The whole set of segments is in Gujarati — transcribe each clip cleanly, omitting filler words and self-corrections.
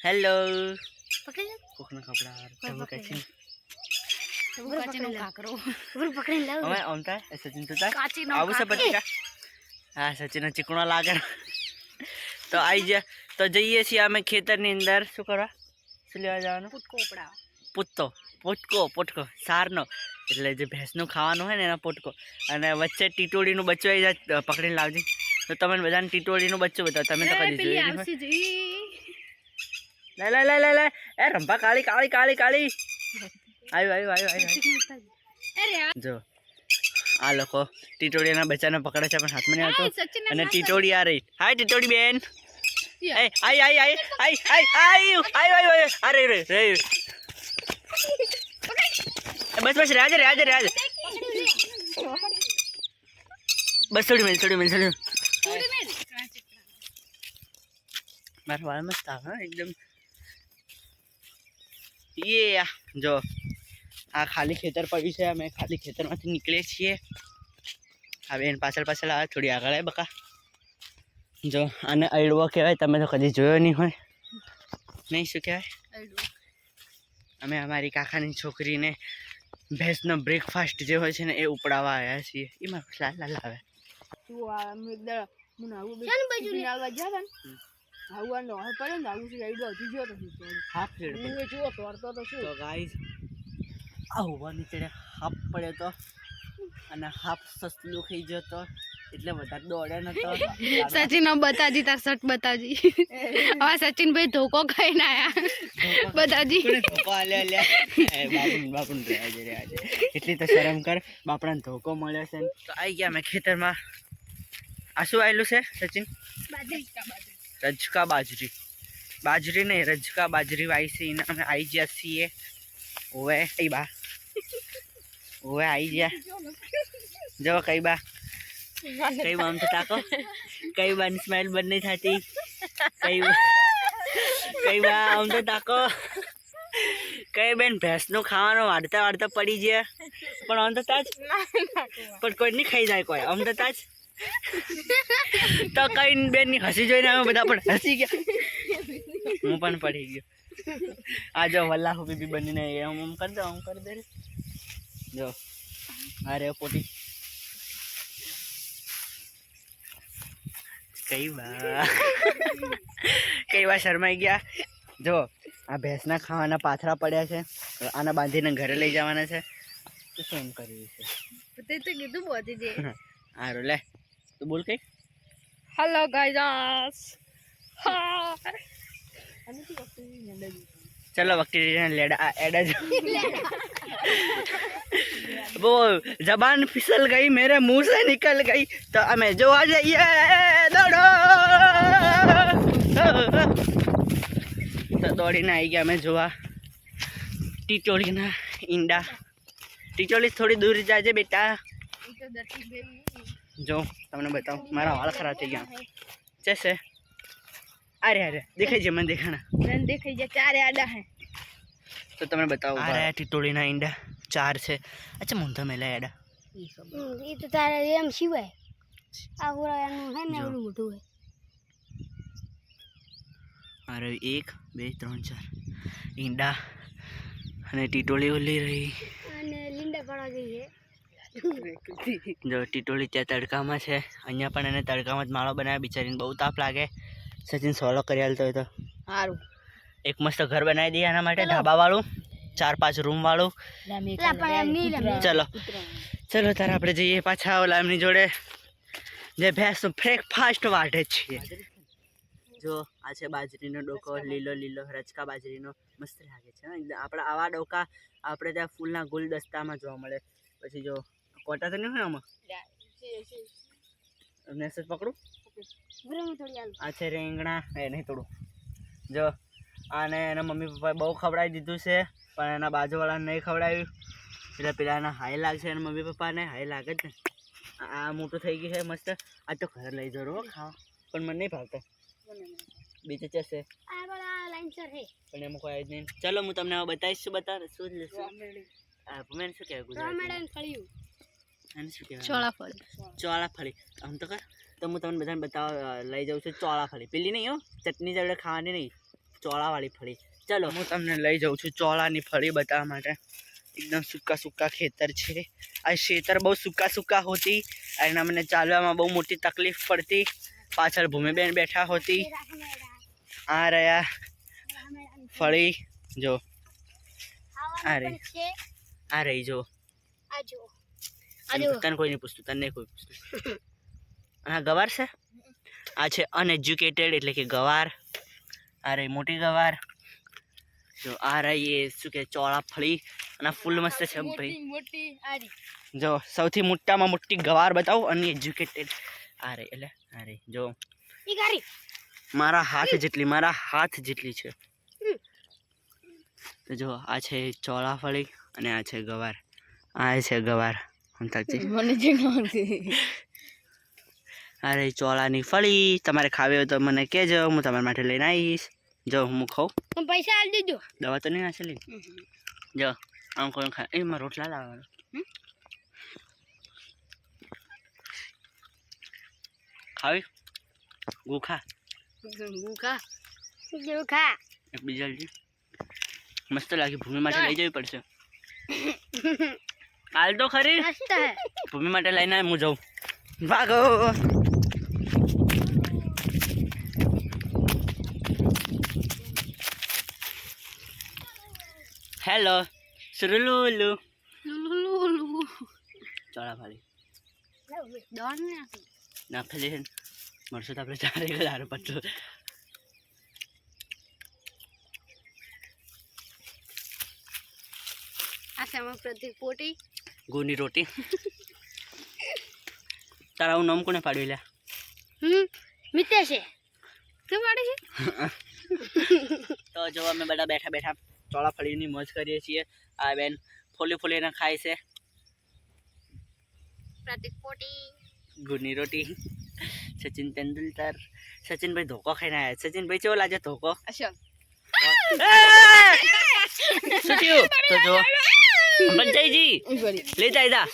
હેલો પકડી લે કોકના કપડા તમે કાચી કાચીનો કાકરો ઉપર પકડી લાવ હવે ઓમતા સચિન તો તા કાચીનો આવું છે બટકા હા સચિન ચીકણો લાગે તો આઈ જા તો જઈએ છીએ અમે ખેતરની અંદર શું કરવા શું લેવા જવાનું પુટકો ઉપડા પોટકો સારનો એટલે જે ભેંસનું ખાવાનું હોય ને એના પોટકો અને વચ્ચે ટીટોડીનું બચ્ચું આવી જાય પકડીને લાવજે તો તમને બધાને ટીટોડીનું બચ્ચું બતાવો તમે તો કદી જોયું નહીં લે એ રંભા કાળી આવ્યું જો આ લોકો ટીટોડીના બચ્ચાને પકડે છે પણ હાથમાં નહીં આવતો અને ટીટોડી આ રહી હાય ટીટોડી બેન અરે બસ રાજે બસ થોડી મિલ મારા વાળ મસ્ત આવે એકદમ યે જો આ ખાલી ખેતર પડ્યું છે અમે ખાલી ખેતરમાંથી નીકળીએ છીએ હવે એને પાછળ આવે થોડી આગળ આવે બકા જો આને અડવો કહેવાય તમે તો કદી જોયો નહીં હોય નહીં શું કહેવાય અમે અમારી કાકાની છોકરીને ભેંસનો બ્રેકફાસ્ટ જે હોય છે ને એ ઉપડાવવા આવ્યા છીએ એમાં લાલ આવે હાફ પડ્યો તો અને હાફ સસલું ખાઈ ગયો તો એટલે વધારે દોડે નતો સચિન બતાજી તાર શર્ટ બતાજી હવે સચિન ભાઈ ધોકો ખાઈને આયા બતાજી ધોકો બાપુન એટલી તો શરમ કર બાપડાને ધોકો મળ્યો છે તો આવી ગયા મેં ખેતરમાં આ શું આવેલું છે સચિન રજકા બાજરી નહીં રજકા બાજરી વાવી છે એને અમે આવી ગયા છીએ ઓવે કઈ બા ઓવે આવી ગયા જો કઈ બા આમ તો તાકો કઈ બાની સ્માઈલ બંધ નહીં થતી કઈ બા આમ તો તાકો કઈ બેન ભેંસનું ખાવાનું વાળતા પડી ગયા પણ આમ તો તાજ પણ કોઈ નહીં ખાઈ જાય કોઈ આમ તો તાજ તો કઈ બેન ની હસી જોઈને અમે બધા પણ હસી ગયા હું પણ પડી ગયો આ જો વલ્લાહુ બીબી બનીને આમ કરી દે જો અરે પોટી કઈ વાર શરમાઈ ગયા જો આ ભેંસના ખાવાના પાથરા પડ્યા છે આના બાંધીને ઘરે લઈ જવાના છે તો શું એમ કર્યું છે તે તો કીધું બોધી દે હારું લે તું બોલ કઈ હેલો ગાઈસ चलो वक्ती लेडा एडा वो जबान फिसल गई मेरे मुंह से निकल गई तो हमें जो आ जाइए दौड़ो तो दौड़ीने आई गया मैं जोवा टीटोळीना ईंडा टीटोळी थोड़ी दूर जाजे बेटा जो तमने बताओ मारा वाल खराब थी गया जैसे अरे दिखाई जे मन देखाना देखाई जे चार आडा है तो तुम्हें बताओ अरे टिटोळीना ईंडा चार छे अच्छा मुंधा मेला आडा ये तो तारे एम शिवाय आ पूरा है ने ओલું મોટું है अरे 1 2 3 4 ईंडा અને ટીટોળી ઓલી રહી અને લીંડા પડવા ગઈ છે જો ટીટોળી ત્યાં તડકામાં છે અહીંયા પણ એને તડકામાં જ માળો બનાવ્યો બિચારીને બહુ તાપ લાગે સચિન સોલો કરી હાલતો હોય તો સારું એક મસ્ત ઘર બનાવી દઈએ આના માટે ઢાબા વાળું 4-5 રૂમ વાળું ચલો તારે આપણે જઈએ પાછા ઓલા એમની જોડે જે ભેંસનું બ્રેકફાસ્ટ વાઢે છીએ જો આ છે બાજરીનો ડોકો લીલો રચકા બાજરીનો મસ્ત લાગે છે આપણા આવા ડોકા આપણે ત્યાં ફૂલના ગુલદસ્તામાં જોવા મળે પછી જો કોટા તો નહીં હોય આમાં મેસેજ પકડું આ છે રીંગણા એ નહીં તોડું જો આને એના મમ્મી પપ્પાએ બહુ ખવડાવી દીધું છે પણ એના બાજુવાળાને નહીં ખવડાવ્યું એટલે પેલાના હાઈ લાગશે એના મમ્મી પપ્પાને હાઈ લાગે જ ને આ મોટું થઈ ગયું છે મસ્ત આ તો ઘરે લઈ જરો ખાવા પણ મને નહીં ભાવતો બીજે ચશે પણ એમાં કોઈ જ નહીં ચલો હું તમને બતાવીશ શું લેશું મેં શું કહેવાય ગુજરાતી એને શું કહેવાય ચોળાફળી આમ તો કર તો હું તમને બધાને લઈ જાઉં છું ચોળા ફળી. પેલી નહીં હો, ચટણી જોડે ખાવાની નહીં, ચોળાવાળી ફળી. ચલો હું તમને લઈ જાઉં છું ચોળાની ફળી બતાવવા માટે. એકદમ સૂકા સૂકા ખેતર છે. આ ખેતર બહુ સૂકા હોતી અને મને ચાલવામાં બહુ મોટી તકલીફ પડતી. પાછળ ભૂમિબેન બેઠા હોતી. આ રહ્યા ફળી, જો આ રહી જો. તને કોઈ નહીં પૂછતું, તને કોઈ પૂછતું. આ ગવાર છે. આ છે અનએજ્યુકેટેડ એટલે કે ગવાર. આ રહી મોટી ગવાર. જો આ રહી એ શું કે ચોળા ફળી અને ફૂલ મસ્ત છે ભાઈ. જો સૌથી મોટામાં મોટી ગવાર બતાવું અનએજ્યુકેટેડ. આ રહી એટલે આ રહી જો મારા હાથ જેટલી છે. તો જો આ છે ચોળા ફળી અને આ છે ગવાર. આ છે ગવાર. અરે ચોળાની ફળી તમારે ખાવી હોય તો મને કહેજો, હું તમારા માટે લઈને આવીશ. જો હું ખાઉં, પૈસા આપી દેજો. દવા તો નહીં નાખેલી. જો આમ કોઈ ખા એમાં રોટલા લાવવાનો. ખાવી ગુખા એક બીજા મસ્ત લાગી. ભૂમિ માટે લઈ જવી પડશે. હાલ તો ખરી ભૂમિ માટે લઈને હું જાઉં. ભાગો. હેલો સુરુલુલુ ચોળા ફળી નાખે છે. મળશે તો આપણે 4000 પટલું. પ્રતિક પોટી ગુની રોટી. તારા નામ કોને પાડ્યું લ્યા? મિત્ર છે. કેમ પાડે છે? તો જો અમે બધા બેઠા બેઠા ચોળા ફળીની મોજ કરીએ છીએ. આ બેન ફોલીને ખાય છે. પ્રતિક પોટી ગુની રોટી. સચિન તેંડુલકર. સચિનભાઈ ધોકો ખાઈને આવ્યા. સચિનભાઈ કેવો લાગે ધોકો? શું થયું? તો જો પંચાઈજી લેતા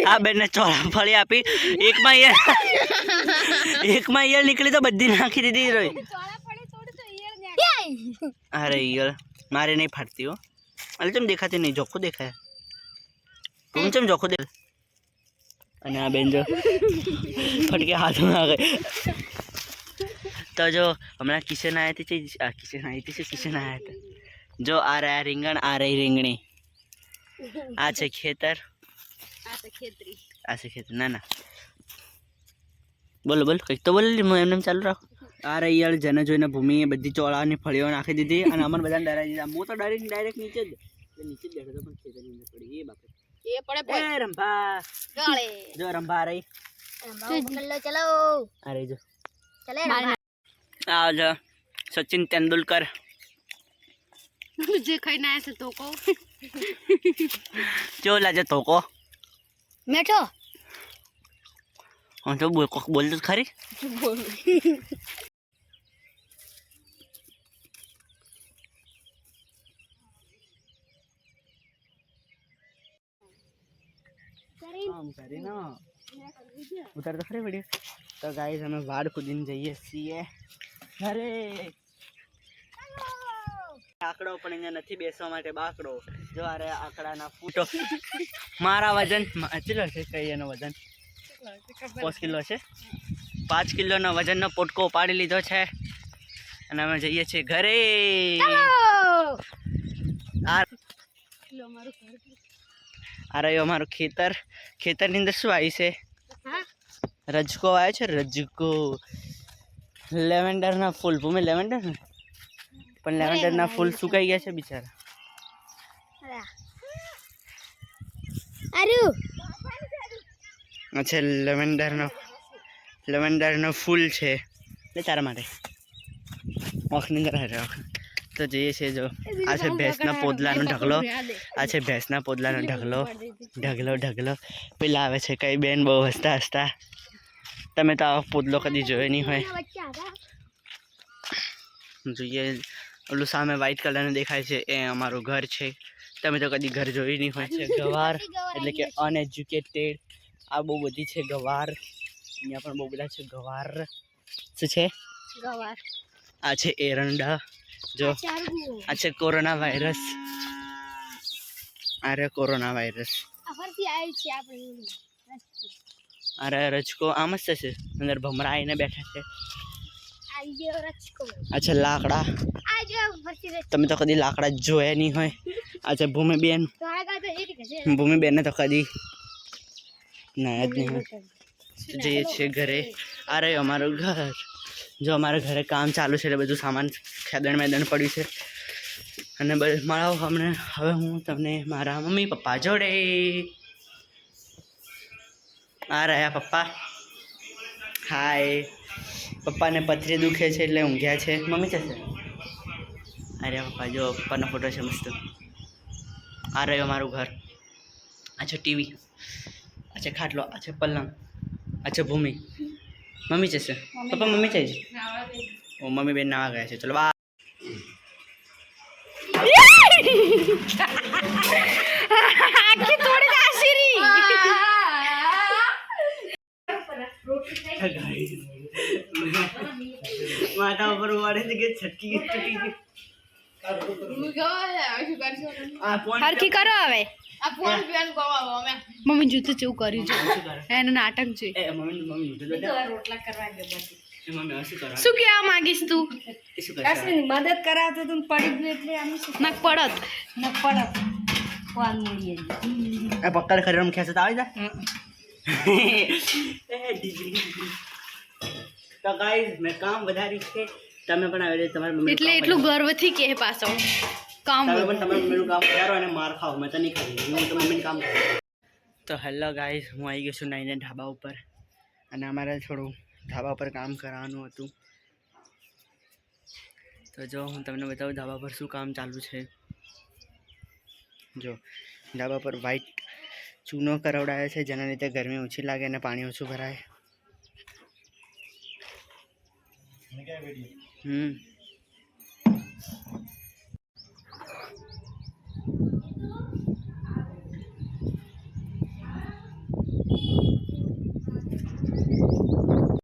આ બેનને ચોળા ફળી આપી. એકમાં ઈયળ નીકળી તો બધી નાખી દીધી રોય. અરે ઈયળ મારે નહીં ફાટતી હો. અરે ચમ દેખાતી નહીં, જોખું દેખાય. તું ચમ જોખું દેખાય. અને આ બેન જો ફટકે હાથમાં આ ગઈ. તો જો હમણાં કિશન આવ્યા હતા. જો આ રહ્યા રીંગણ, આ રહી રીંગણી. આ છે ખેતર, આ છે ખેતર. ના બોલો કંઈક તો બોલો. હું એમને ચાલુ રાખું. આ રહી યાર જેને જોઈને ભૂમિએ બધી ચોળાની ફળીઓ નાખી દીધી અને અમને બધાને ડરાવી દીધા. હું તો ડરીને ડાયરેક્ટ નીચે જ બેઠો હતો, પણ ખેતરની અંદર પડી. એ બાપરે રંભા. જો રંભા રહી. આ રહી જો. આ જો સચિન તેંડુલકર. જે ખાઈને આવ્યા છે ધોકો. કેવો લાગે ધોકો? મેઠો. હા તો બોલ તો ખરી. ઉતાર તો ખરી પડી. તો ગાઈસ અમે વાડ ખુદીને જઈએ છીએ ઘરે. આંકડો પણ અહીંયા નથી બેસવા માટે બાકડો. જો અરે આંકડાના ફૂટો. મારા વજન કેટલો છે? કઈ એનો વજન 5 કિલો છે. 5 કિલોનો વજનનો પોટકો પાડી લીધો છે અને અમે જઈએ છીએ ઘરે. આ રહ્યું અમારું ખેતર. ખેતરની અંદર શું આવ્યું છે? રજકો આવ્યો છે. રજકો લેવેન્ડરના ફૂલ. ભૂમિ લેવેન્ડર ને, પણ લેવેન્ડરના ફૂલ સુકાઈ ગયા છે બિચારા. અચ્છા લેવેન્ડરનો ફૂલ છે એટલે તારા માટે ઓખની અંદર. તો જઈએ છીએ. જો આ છે ભેંસના પોદલાનો ઢગલો. ઢગલો પેલા આવે છે કઈ બેન બહુ હસતા. તમે તો આવો પોદલો કદી જોયો નહીં હોય. જોઈએ ઓલું સામે વ્હાઈટ કલરનું દેખાય છે એ અમારું ઘર છે. તમે તો કદી ઘર જોયું નહીં હોય. છે ગવાર એટલે કે અનએજ્યુકેટેડ. આ બહુ બધી છે ગવાર, અહીંયા પણ બહુ બધા છે ગવાર. શું છે? ગવાર. આ છે એરંડા. જો આ છે કોરોના વાયરસ. અરે કોરોના વાયરસ. અરે રચકો આમ જ થશે. અંદર ભમરા આવીને બેઠા છે. આ છે લાકડા. તમે તો કદી લાકડા જોયા નહીં હોય. આ છે ભૂમિબેન. ભૂમિબેનને તો કદી ના જ નહીં હોય. જઈએ છીએ ઘરે. આ રહ્યું અમારું ઘર. જો અમારા ઘરે કામ ચાલુ છે એટલે બધું સામાન ખેદણ મેદણ પડ્યું છે. અને મળાવો હમણે. હવે હું તમને મારા મમ્મી પપ્પા જોડે. આ રહ્યા પપ્પા. હાય. પપ્પાને પથરી દુખે છે એટલે ઊંઘ્યા છે. મમ્મી છે અરે પપ્પા જો પપ્પાનો ફોટો છે મસ્ત. આ રહ્યો મારું ઘર. આ છે ટીવી. આ છે ખાટલો. આ છે પલંગ. આ છે ભૂમિ. મમ્મી છે પપ્પા મમ્મી છે ઓ મમ્મી બેન નાવા ગયા છે. ચલો બા. માથા ઉપર વાળે છે કે છટકી છટકી. હરખી કરો હવે. મમ્મી જૂતું ચેવું કર્યું છે એનું નાટક છે. શું કહેવા માંગીશ તું? મદદ કરાવતો તું પડી ગયું એટલે અમે નક પડત. ન પડત કોણ મૂડીએ પક્કા ખરી રમ ખેંચતા આવી જા. તો ગાઈસ મેં કામ વધારી છે. તમે પણ આવે તમારા મમ્મી એટલે એટલું ગર્વથી કહે પાછો કામ તમે પણ તમારા મમ્મીનું કામ વધારો અને માર ખાઓ. મેં તો નહીં ખાઈ. હું તો મમ્મીનું કામ કરું. તો હેલો ગાઈસ, હું આવી ગયો છું નાઈને ઢાબા ઉપર. અને અમારે થોડું ઢાબા ઉપર કામ કરવાનું હતું. તો જો હું તમને બતાવું ધાબા પર શું કામ ચાલુ છે. જો ધાબા પર વ્હાઈટ ચૂનો કરાવડાયો છે જેના લીધે ગરમી ઓછી લાગે અને પાણી ઓછું ભરાય.